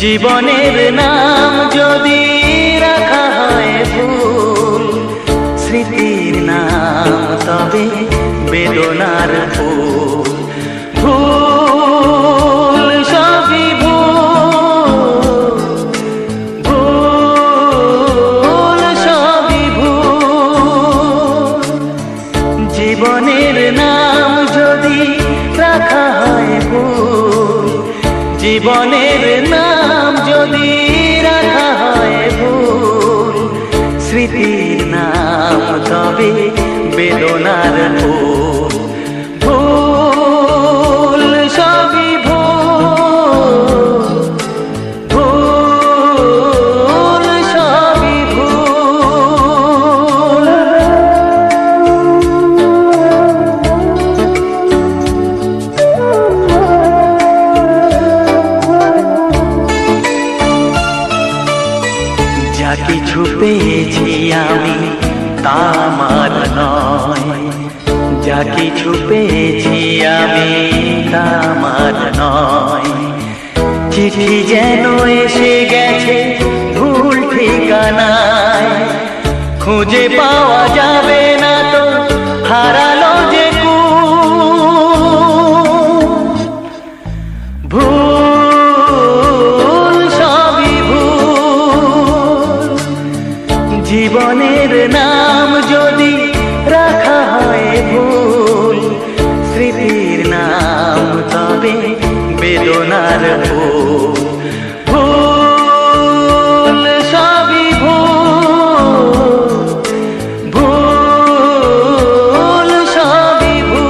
জীবনের নাম যদি রাখা হয় ভুল, স্মৃতির নাম তবে বেদনার ফুল। ভুল সবই ভুল, ভুল সবই ভুল। জীবনের নাম যদি রাখা হয় ভুল, জীবনের নাম যদি রাখা হয় ভুল, স্মৃতির নাম তবে বেদনার ফুল। ভুল সবই ভুল, ভুল সবই ভুল। যা কিছু পেয়েছি আমি তা আমার নয়, যা কিছু পেয়েছি আমি তা আমার নয়। চিঠি যেন এসে গেছে ভুল ঠিকানায়, খুঁজে পাওয়া যাবে না তো হারালো যে ভুল সবই ভুল। জীবনের নাম যদি রাখা হয় ভুল, স্মৃতির নাম তবে বেদনার ফুল। ভুল সবই ভুল, ভুল সবই ভুল।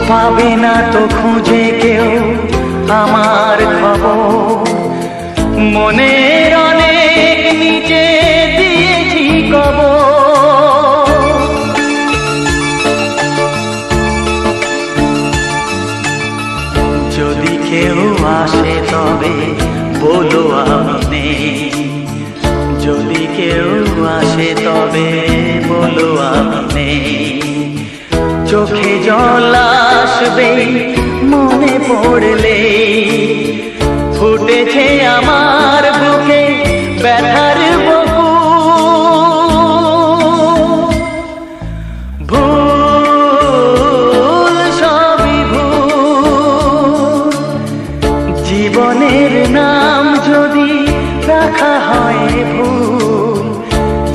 পাবে না তো খুঁজে কেউ আমার খবর, মনের অনেক নিচে দিয়েছি কবর। যদি কেউ আসে তবে বলো আমি নেই, যদি কেউ আসে তবে বলো আমি নেই। চোখে জল আসবে মনে পড়লে, ফুটেছে আমার বুকে ব্যথার বুকু। ভুল সবই ভুল। জীবনের নাম যদি রাখা হয় ভুল,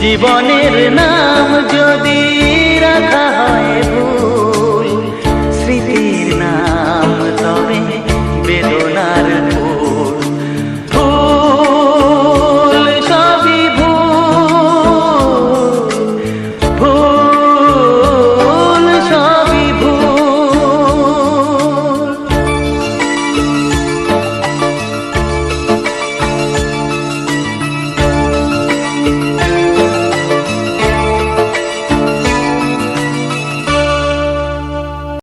জীবনের নাম